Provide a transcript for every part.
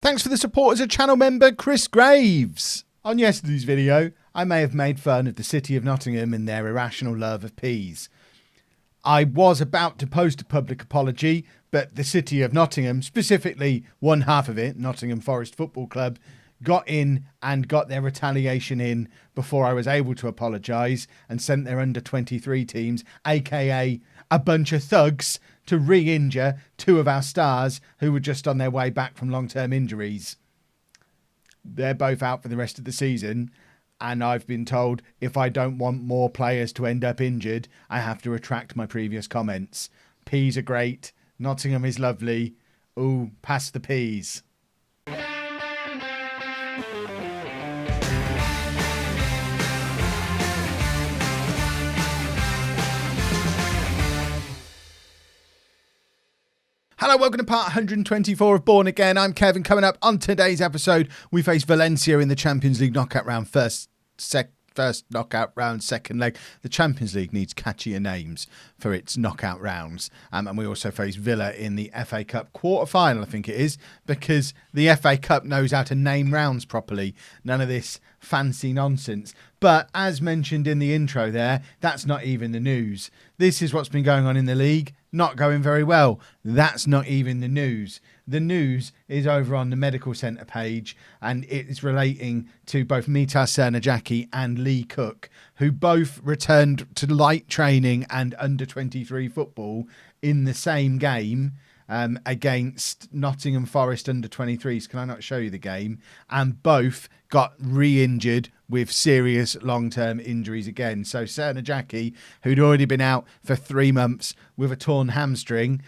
Thanks for the support as a channel member, Chris Graves. On yesterday's video, I may have made fun of the city of Nottingham and their irrational love of peas. I was about to post a public apology, but the city of Nottingham, specifically one half of it, Nottingham Forest Football Club, got in and got their retaliation in before I was able to apologise and sent their under-23 teams, aka a bunch of thugs, to re-injure two of our stars who were just on their way back from long-term injuries. They're both out for the rest of the season, and I've been told if I don't want more players to end up injured, I have to retract my previous comments. Peas are great. Nottingham is lovely. Ooh, pass the peas. Hello, welcome to part 124 of Bourne Again. I'm Kevin. Coming up on today's episode, we face Valencia in the Champions League knockout round, first knockout round, second leg. The Champions League needs catchier names for its knockout rounds. And we also face Villa in the FA Cup quarter-final, I think it is, because the FA Cup knows how to name rounds properly. None of this fancy nonsense. But as mentioned in the intro there, that's not even the news. This is what's been going on in the league. Not going very well. That's not even the news. The news is over on the medical centre page, and it is relating to both Mitar Cernajacki and Lee Cook, who both returned to light training and under-23 football in the same game against Nottingham Forest under-23s. Can I not show you the game? And both got re-injured with serious long-term injuries again. So Cernajacki, who'd already been out for 3 months with a torn hamstring,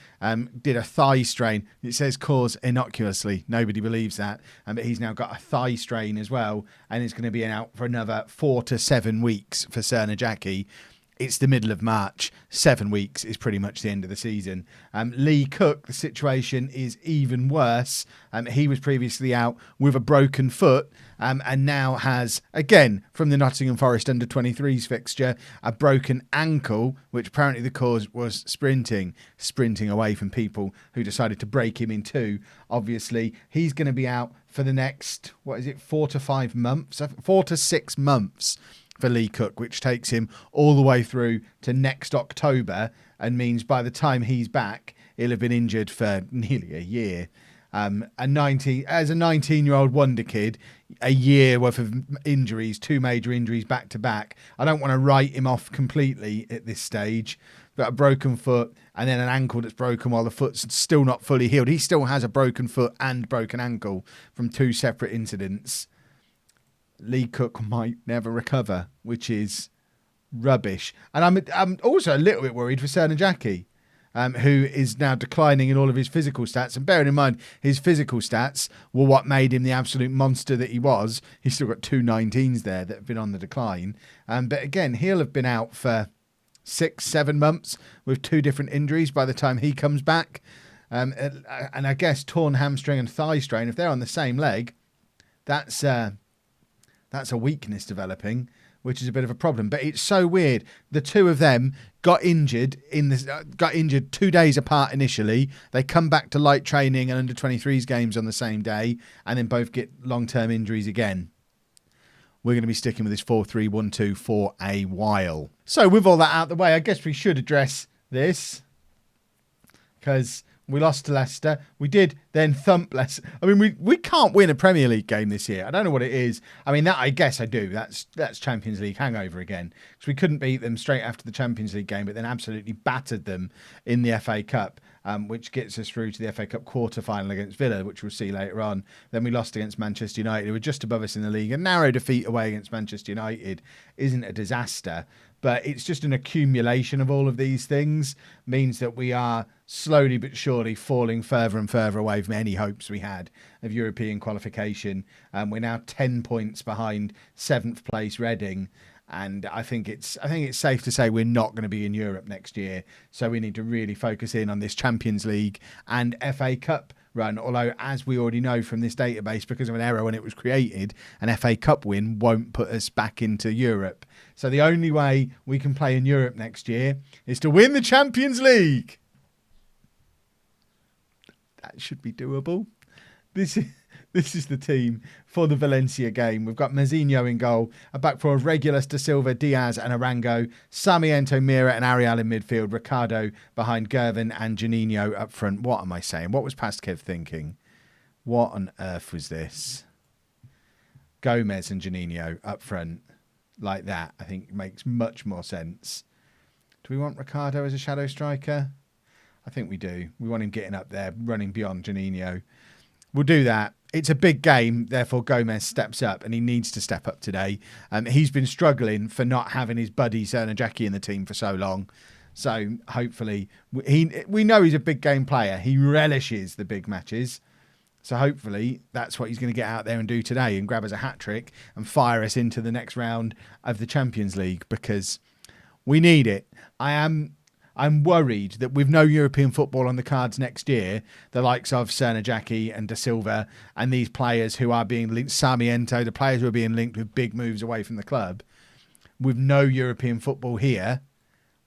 did a thigh strain. It says cause innocuously. Nobody believes that. But he's now got a thigh strain as well, and is going to be out for another 4 to 7 weeks for Cernajacki. It's the middle of March. 7 weeks is pretty much the end of the season. Lee Cook, the situation is even worse. He was previously out with a broken foot and now has, again, from the Nottingham Forest under-23s fixture, a broken ankle, which apparently the cause was sprinting away from people who decided to break him in two. Obviously, he's going to be out for the next, 4 to 5 months? 4 to 6 months. For Lee Cook, which takes him all the way through to next October and means by the time he's back, he'll have been injured for nearly a year. As a 19-year-old wonder kid, a year worth of injuries, 2 major injuries back to back. I don't want to write him off completely at this stage, but a broken foot and then an ankle that's broken while the foot's still not fully healed. He still has a broken foot and broken ankle from 2 separate incidents. Lee Cook might never recover, which is rubbish. And I'm also a little bit worried for Cernajacki, who is now declining in all of his physical stats. And bearing in mind, his physical stats were what made him the absolute monster that he was. He's still got 2 19s there that have been on the decline. But again, he'll have been out for 6, 7 months with 2 different injuries by the time he comes back. And I guess torn hamstring and thigh strain, if they're on the same leg, that's a weakness developing, which is a bit of a problem. But it's so weird. The 2 of them got injured 2 days apart initially. They come back to light training and under-23s games on the same day, and then both get long-term injuries again. We're going to be sticking with this 4-3-1-2 for a while. So with all that out of the way, I guess we should address this, because we lost to Leicester. We did then thump Leicester. I mean, we can't win a Premier League game this year. I don't know what it is. I mean, that I guess I do. That's Champions League hangover again. Because we couldn't beat them straight after the Champions League game, but then absolutely battered them in the FA Cup, which gets us through to the FA Cup quarter-final against Villa, which we'll see later on. Then we lost against Manchester United, who were just above us in the league. A narrow defeat away against Manchester United isn't a disaster. But it's just an accumulation of all of these things means that we are slowly but surely falling further and further away from any hopes we had of European qualification. We're now 10 points behind 7th place Reading. And I think it's safe to say we're not going to be in Europe next year. So we need to really focus in on this Champions League and FA Cup run. Although, as we already know from this database, because of an error when it was created, an FA Cup win won't put us back into Europe. So the only way we can play in Europe next year is to win the Champions League. That should be doable. This This is the team for the Valencia game. We've got Mazinho in goal, a back four of Regulus, Da Silva, Diaz and Arango, Sarmiento, Mira and Ariel in midfield, Ricardo behind Gervin and Juninho up front. What am I saying? What was Pastkev thinking? What on earth was this? Gomez and Juninho up front like that, I think makes much more sense. Do we want Ricardo as a shadow striker? I think we do. We want him getting up there, running beyond Juninho. We'll do that. It's a big game, therefore Gomez steps up, and he needs to step up today. He's been struggling for not having his buddy Jackie in the team for so long. So hopefully, we know he's a big game player. He relishes the big matches. So hopefully that's what he's going to get out there and do today and grab us a hat-trick and fire us into the next round of the Champions League, because we need it. I'm worried that with no European football on the cards next year, the likes of Jackie and Da Silva and these players who are being linked, Sarmiento, the players who are being linked with big moves away from the club, with no European football here,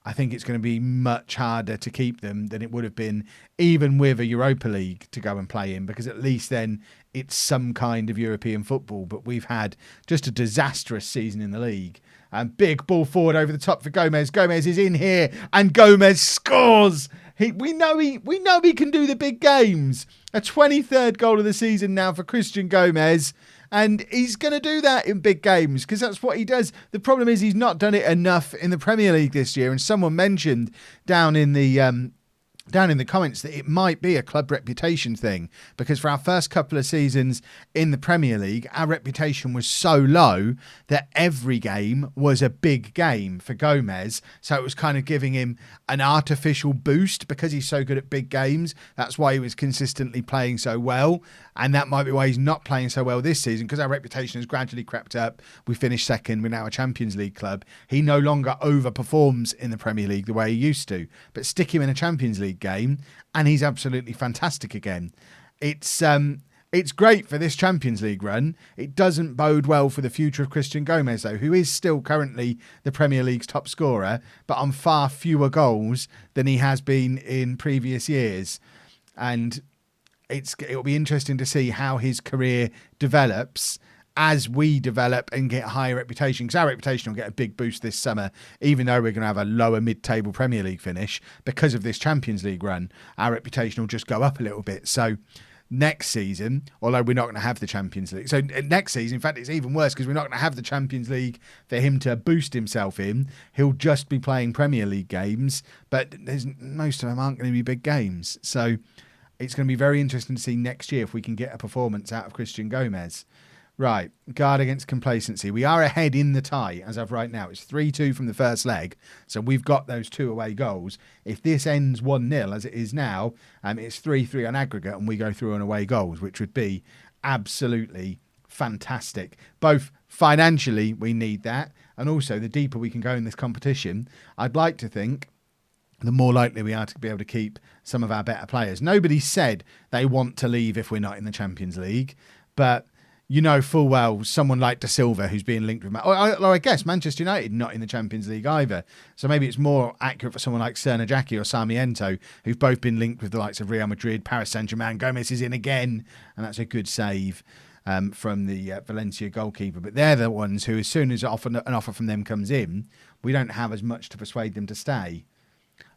I think it's going to be much harder to keep them than it would have been even with a Europa League to go and play in, because at least then it's some kind of European football. But we've had just a disastrous season in the league. And big ball forward over the top for Gomez. Gomez is in here and Gomez scores. We know he can do the big games. A 23rd goal of the season now for Christian Gomez. And he's going to do that in big games because that's what he does. The problem is he's not done it enough in the Premier League this year. And someone mentioned down in the comments that it might be a club reputation thing, because for our first couple of seasons in the Premier League, our reputation was so low that every game was a big game for Gomez. So it was kind of giving him an artificial boost because he's so good at big games. That's why he was consistently playing so well. And that might be why he's not playing so well this season, because our reputation has gradually crept up. We finished second. We're now a Champions League club. He no longer overperforms in the Premier League the way he used to. But stick him in a Champions League game and he's absolutely fantastic again. It's great for this Champions League run. It doesn't bode well for the future of Christian Gomez, though, who is still currently the Premier League's top scorer, but on far fewer goals than he has been in previous years. And it'll be interesting to see how his career develops as we develop and get a higher reputation, because our reputation will get a big boost this summer, even though we're going to have a lower mid-table Premier League finish. Because of this Champions League run, our reputation will just go up a little bit. So next season, although we're not going to have the Champions League, so next season, in fact, it's even worse because we're not going to have the Champions League for him to boost himself in. He'll just be playing Premier League games, but most of them aren't going to be big games. So it's going to be very interesting to see next year if we can get a performance out of Christian Gomez. Right, guard against complacency. We are ahead in the tie as of right now. It's 3-2 from the first leg, so we've got those 2 away goals. If this ends 1-0 as it is now, it's 3-3 on aggregate and we go through on away goals, which would be absolutely fantastic. Both financially, we need that, and also the deeper we can go in this competition, I'd like to think the more likely we are to be able to keep some of our better players. Nobody said they want to leave if we're not in the Champions League, but you know full well someone like Da Silva who's being linked with... I guess Manchester United not in the Champions League either. So maybe it's more accurate for someone like Jackie or Sarmiento, who've both been linked with the likes of Real Madrid, Paris Saint-Germain. Gomez is in again, and that's a good save from the Valencia goalkeeper. But they're the ones who, as soon as an offer from them comes in, we don't have as much to persuade them to stay.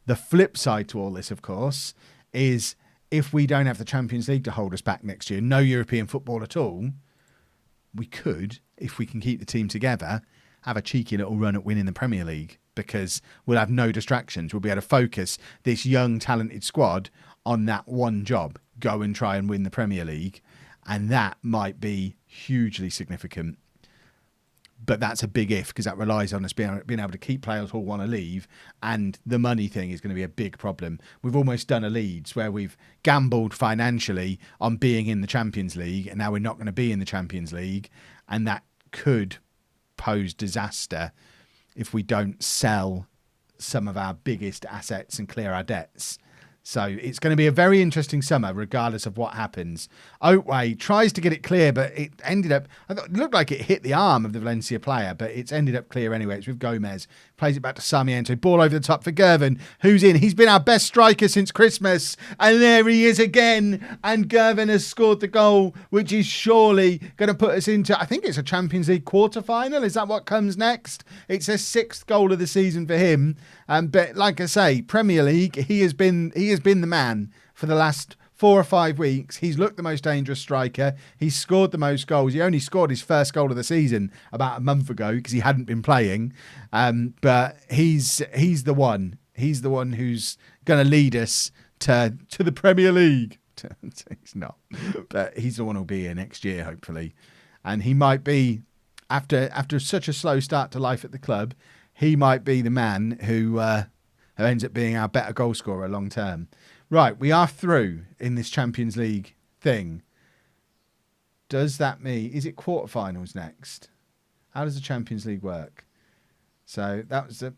The flip side to all this, of course, is if we don't have the Champions League to hold us back next year, no European football at all, we could, if we can keep the team together, have a cheeky little run at winning the Premier League, because we'll have no distractions. We'll be able to focus this young, talented squad on that one job, go and try and win the Premier League, and that might be hugely significant. But that's a big if, because that relies on us being able to keep players who want to leave, and the money thing is going to be a big problem. We've almost done a Leeds where we've gambled financially on being in the Champions League, and now we're not going to be in the Champions League, and that could pose disaster if we don't sell some of our biggest assets and clear our debts. So it's going to be a very interesting summer, regardless of what happens. Oatway tries to get it clear, but it ended up... it looked like it hit the arm of the Valencia player, but it's ended up clear anyway. It's with Gomez Plays it back to Sarmiento. Ball over the top for Gervin, who's in. He's been our best striker since Christmas. And there he is again. And Gervin has scored the goal, which is surely going to put us into, I think it's a Champions League quarter-final. Is that what comes next? It's a 6th goal of the season for him. But like I say, Premier League, he has been the man for the last 4 or 5 weeks. He's looked the most dangerous striker. He's scored the most goals. He only scored his first goal of the season about a month ago because he hadn't been playing. But he's the one. He's the one who's going to lead us to the Premier League. He's not, but he's the one who'll be here next year, hopefully. And he might be, after such a slow start to life at the club, he might be the man who ends up being our better goal scorer long term. Right, we are through in this Champions League thing. Does that mean, is it quarterfinals next? How does the Champions League work? So that's the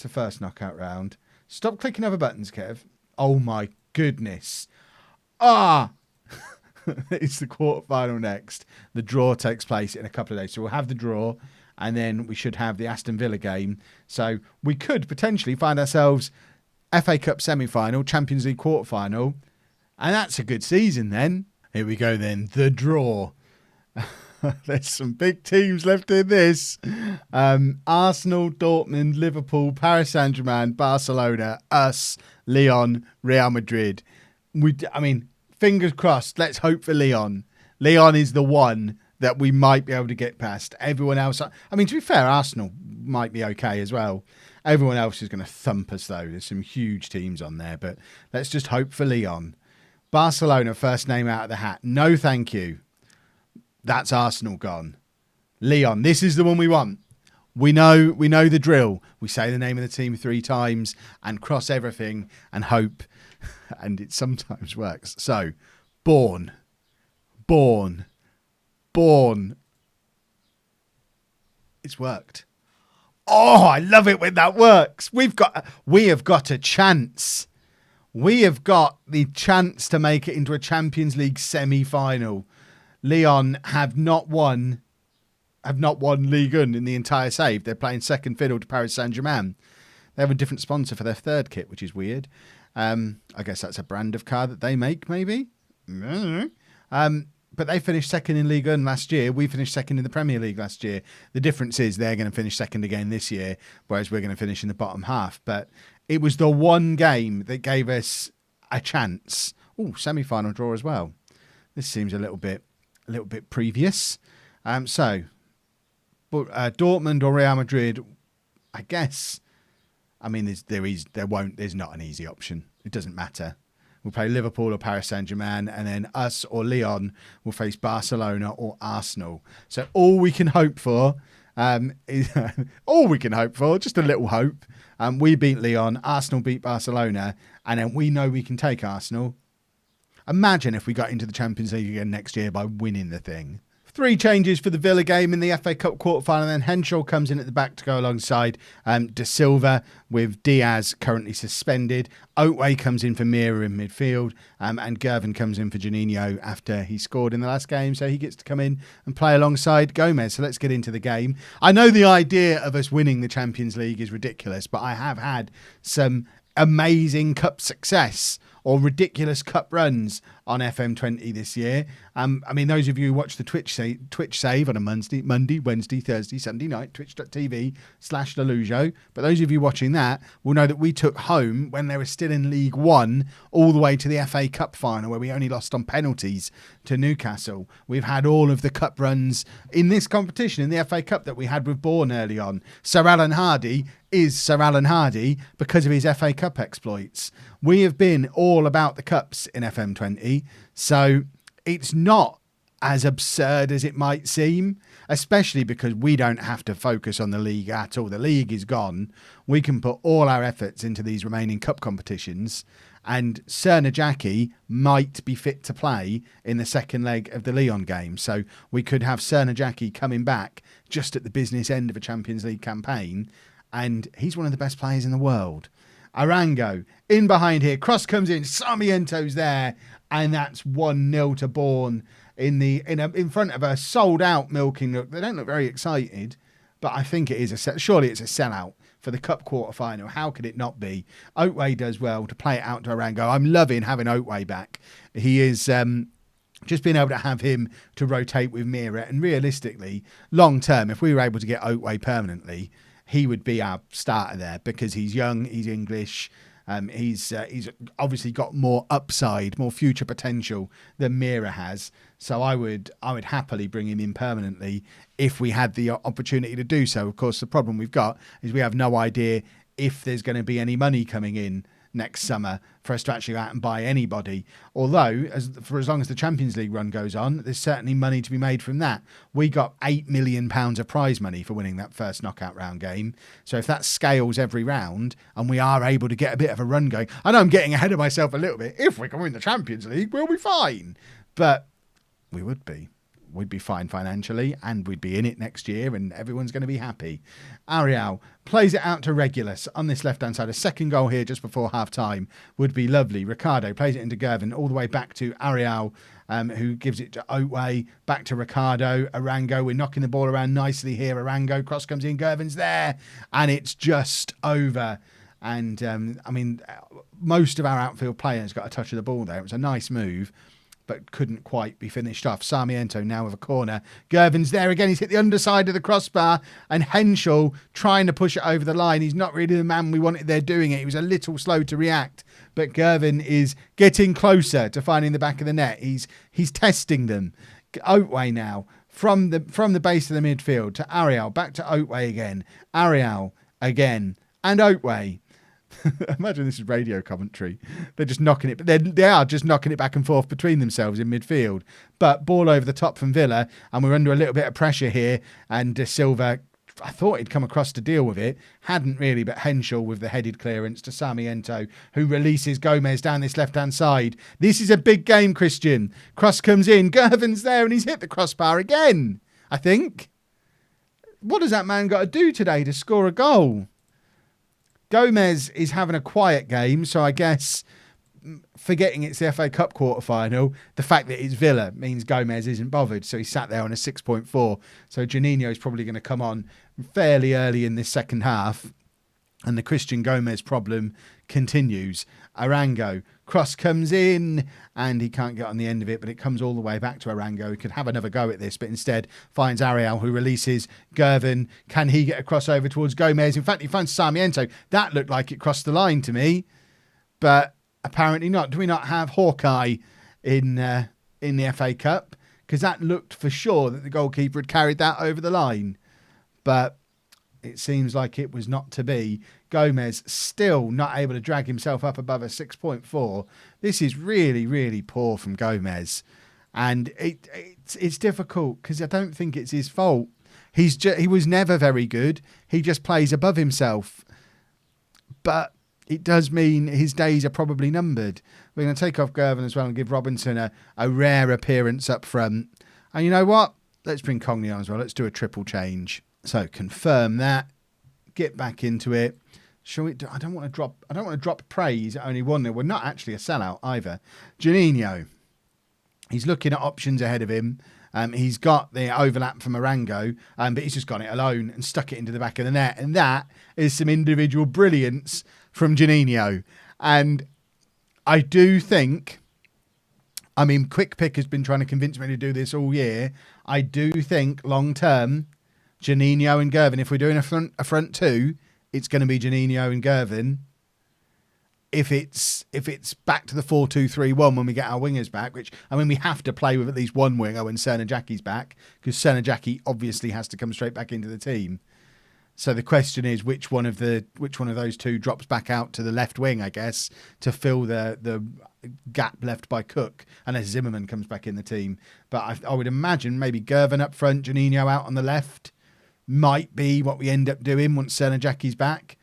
first knockout round. Stop clicking other buttons, Kev. Oh my goodness. It's the quarterfinal next. The draw takes place in a couple of days. So we'll have the draw and then we should have the Aston Villa game. So we could potentially find ourselves FA Cup semi-final, Champions League quarter-final, and that's a good season then. Here we go then, the draw. There's some big teams left in this. Arsenal, Dortmund, Liverpool, Paris Saint-Germain, Barcelona, us, Lyon, Real Madrid. Fingers crossed, let's hope for Lyon. Lyon is the one that we might be able to get past. Everyone else, to be fair, Arsenal might be okay as well. Everyone else is going to thump us, though. There's some huge teams on there, but let's just hope for Lyon. Barcelona, first name out of the hat. No, thank you. That's Arsenal gone. Lyon, this is the one we want. We know the drill. We say the name of the team 3 times and cross everything and hope, and it sometimes works. So, Bourne. It's worked. Oh, I love it when that works. We have got a chance. We have got the chance to make it into a Champions League semi-final. Lyon have not won Ligue 1 in the entire save. They're playing second fiddle to Paris Saint-Germain. They have a different sponsor for their third kit, which is weird. I guess that's a brand of car that they make, maybe. But they finished second in Ligue 1 last year. We finished second in the Premier League last year. The difference is they're going to finish second again this year, whereas we're going to finish in the bottom half. But it was the one game that gave us a chance. Oh, semi-final draw as well. This seems a little bit previous. So, Dortmund or Real Madrid, I guess. There's not an easy option. It doesn't matter. We'll play Liverpool or Paris Saint-Germain, and then us or Lyon will face Barcelona or Arsenal. So all we can hope for is just a little hope. We beat Lyon, Arsenal beat Barcelona, and then we know we can take Arsenal. Imagine if we got into the Champions League again next year by winning the thing. 3 changes for the Villa game in the FA Cup quarter-final. Then Henshaw comes in at the back to go alongside De Silva, with Diaz currently suspended. Oatway comes in for Mira in midfield, and Gervin comes in for Juninho after he scored in the last game, so he gets to come in and play alongside Gomez. So let's get into the game. I know the idea of us winning the Champions League is ridiculous, but I have had some amazing cup success or ridiculous cup runs on FM20 this year. Those of you who watch the Twitch save on a Monday, Wednesday, Thursday, Sunday night, twitch.tv/LOLLUJO. But those of you watching that will know that we took home, when they were still in League 1, all the way to the FA Cup final, where we only lost on penalties to Newcastle. We've had all of the cup runs in this competition, in the FA Cup, that we had with Bourne early on. Sir Alan Hardy is Sir Alan Hardy because of his FA Cup exploits. We have been all about the cups in FM20, so it's not as absurd as it might seem, especially because we don't have to focus on the league at all. The league is gone. We can put all our efforts into these remaining cup competitions, and Sir Najaki might be fit to play in the second leg of the Lyon game. So we could have Sir Najaki coming back just at the business end of a Champions League campaign, and he's one of the best players in the world. Arango in behind here. Cross comes in. Sarmiento's there. And that's 1-0 to Bourne in front of a sold-out Milking Nook. They don't look very excited, but I think it is surely it's a sellout for the cup quarter-final. How could it not be? Oatway does well to play it out to Arango. I'm loving having Oatway back. He is just being able to have him to rotate with Mira. And realistically, long term, if we were able to get Oatway permanently, he would be our starter there because he's young, he's English. He's obviously got more upside, more future potential than Mira has. So I would happily bring him in permanently if we had the opportunity to do so. Of course, the problem we've got is we have no idea if there's going to be any money coming in next summer for us to actually go out and buy anybody. Although, for as long as the Champions League run goes on, there's certainly money to be made from that. We got £8 million of prize money for winning that first knockout round game. So if that scales every round and we are able to get a bit of a run going, I know I'm getting ahead of myself a little bit. If we can win the Champions League, we'll be fine. But we would be. We'd be fine financially and we'd be in it next year and everyone's going to be happy. Ariel plays it out to Regulus on this left-hand side. A second goal here just before half-time would be lovely. Ricardo plays it into Gervin all the way back to Ariel, who gives it to Oatway, back to Ricardo. Arango, we're knocking the ball around nicely here. Arango, cross comes in, Gervin's there, and it's just over. And, most of our outfield players got a touch of the ball there. It was a nice move, but couldn't quite be finished off. Sarmiento now with a corner. Gervin's there again. He's hit the underside of the crossbar. And Henschel trying to push it over the line. He's not really the man we wanted there doing it. He was a little slow to react. But Gervin is getting closer to finding the back of the net. He's testing them. Oatway now from the base of the midfield to Ariel. Back to Oatway again. Ariel again. And Oatway. Imagine this is radio commentary. They're just knocking it, but they are just knocking it back and forth between themselves in midfield. But ball over the top from Villa, and we're under a little bit of pressure here. And De Silva, I thought he'd come across to deal with it, hadn't really. But Henschel with the headed clearance to Sarmiento, who releases Gomez down this left-hand side. This is a big game, Christian. Cross comes in, Gervin's there, and he's hit the crossbar again. I think. What has that man got to do today to score a goal? Gomez is having a quiet game, so I guess forgetting it's the FA Cup quarter-final, the fact that it's Villa means Gomez isn't bothered, so he sat there on a 6.4. So Juninho is probably going to come on fairly early in this second half, and the Christian Gomez problem continues. Arango, cross comes in, and he can't get on the end of it, but it comes all the way back to Arango. He could have another go at this, but instead finds Ariel, who releases Gervin. Can he get a crossover towards Gomez? In fact, he finds Sarmiento. That looked like it crossed the line to me, but apparently not. Do we not have Hawkeye in the FA Cup? Because that looked for sure that the goalkeeper had carried that over the line, but it seems like it was not to be. Gomez still not able to drag himself up above a 6.4. This is really, really poor from Gomez. And it's difficult because I don't think it's his fault. He was never very good. He just plays above himself. But it does mean his days are probably numbered. We're going to take off Gervin as well and give Robinson a rare appearance up front. And you know what? Let's bring Cogney on as well. Let's do a triple change. So confirm that. Get back into it. Shall we? I don't want to drop praise at only 1-0. We're not actually a sellout either. Juninho. He's looking at options ahead of him. He's got the overlap from Arango, but he's just got it alone and stuck it into the back of the net. And that is some individual brilliance from Juninho. And I do think, Quick Pick has been trying to convince me to do this all year. I do think long term, Juninho and Gervin, if we're doing a front two, it's going to be Juninho and Gervin. If it's back to the 4-2-3-1 when we get our wingers back, which, we have to play with at least one winger when Cernajacki's back, because Cernajacki obviously has to come straight back into the team. So the question is which one of those two drops back out to the left wing, I guess, to fill the gap left by Cook, unless Zimmerman comes back in the team. But I would imagine maybe Gervin up front, Juninho out on the left, might be what we end up doing once Cernajacki's back.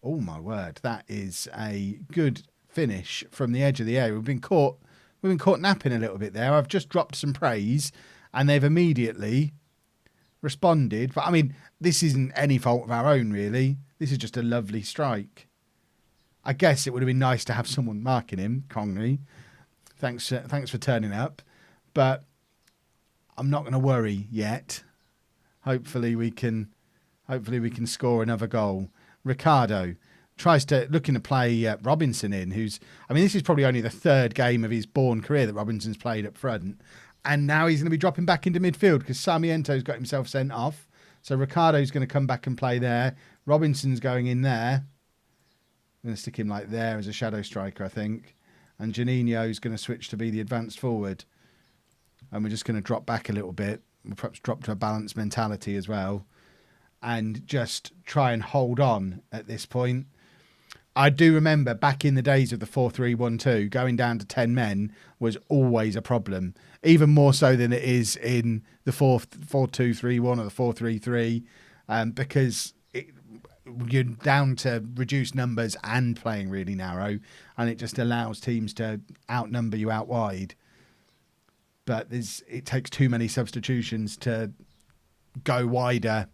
Oh my word, that is a good finish from the edge of the area. We've been caught napping a little bit there. I've just dropped some praise and they've immediately responded. But this isn't any fault of our own, really. This is just a lovely strike. I guess it would have been nice to have someone marking him, Conley. Thanks for turning up. But I'm not going to worry yet. Hopefully we can score another goal. Ricardo tries to looking to play Robinson in, who's, I mean, this is probably only the third game of his Bourne career that Robinson's played up front. And now he's going to be dropping back into midfield because Sarmiento's got himself sent off. So Ricardo's going to come back and play there. Robinson's going in there. I'm going to stick him like there as a shadow striker, I think. And Juninho's going to switch to be the advanced forward. And we're just going to drop back a little bit. We'll perhaps drop to a balanced mentality as well. And just try and hold on at this point. I do remember back in the days of the 4-3-1-2, going down to 10 men was always a problem. Even more so than it is in the 4-2-3-1 or the 4-3-3, because you're down to reduced numbers and playing really narrow, and it just allows teams to outnumber you out wide. But it takes too many substitutions to go wider,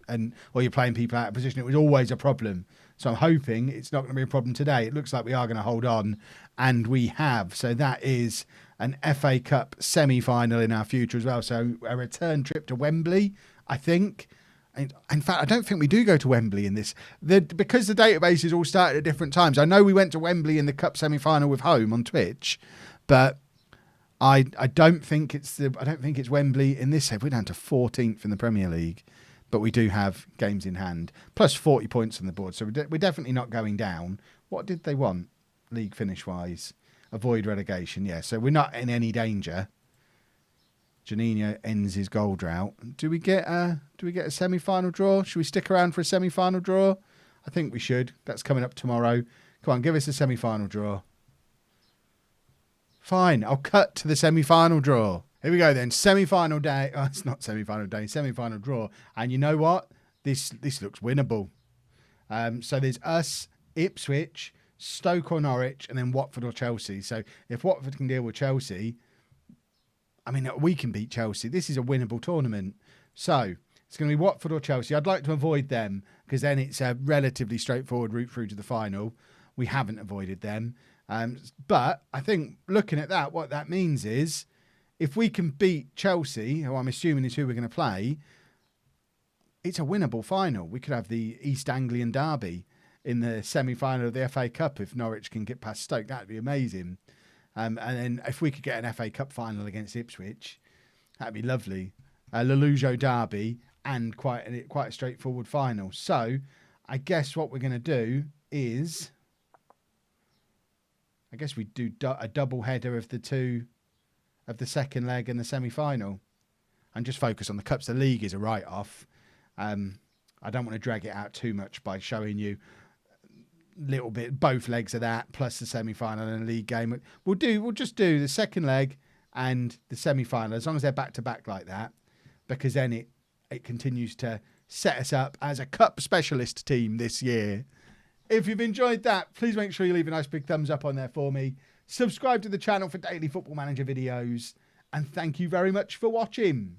or you're playing people out of position. It was always a problem. So I'm hoping it's not going to be a problem today. It looks like we are going to hold on, and we have. So that is an FA Cup semi-final in our future as well. So a return trip to Wembley, I think. In fact, I don't think we do go to Wembley in this. Because the databases all started at different times. I know we went to Wembley in the Cup semi-final with Home on Twitch, but I don't think it's Wembley in this. We're down to 14th in the Premier League. But we do have games in hand, plus 40 points on the board. So we're definitely not going down. What did they want, league finish-wise? Avoid relegation, yeah. So we're not in any danger. Juninho ends his goal drought. Do we get a semi-final draw? Should we stick around for a semi-final draw? I think we should. That's coming up tomorrow. Come on, give us a semi-final draw. Fine, I'll cut to the semi-final draw. Here we go then, semi-final day. Oh, it's not semi-final day, semi-final draw. And you know what? This looks winnable. So there's us, Ipswich, Stoke or Norwich, and then Watford or Chelsea. So if Watford can deal with Chelsea, I mean, we can beat Chelsea. This is a winnable tournament. So it's going to be Watford or Chelsea. I'd like to avoid them because then it's a relatively straightforward route through to the final. We haven't avoided them. But I think looking at that, what that means is, if we can beat Chelsea, who I'm assuming is who we're going to play, it's a winnable final. We could have the East Anglian derby in the semi-final of the FA Cup if Norwich can get past Stoke. That'd be amazing. And then if we could get an FA Cup final against Ipswich, that'd be lovely. LOLLUJO derby and quite a straightforward final. So I guess what we're going to do is, I guess we do a double header of the second leg and the semi-final, and just focus on the cups. The league is a write-off. I don't want to drag it out too much by showing you a little bit both legs of that plus the semi-final and a league game. We'll just do the second leg and the semi-final as long as they're back-to-back like that, because then it continues to set us up as a cup specialist team this year. If you've enjoyed that, please make sure you leave a nice big thumbs up on there for me. Subscribe to the channel for daily Football Manager videos. And thank you very much for watching.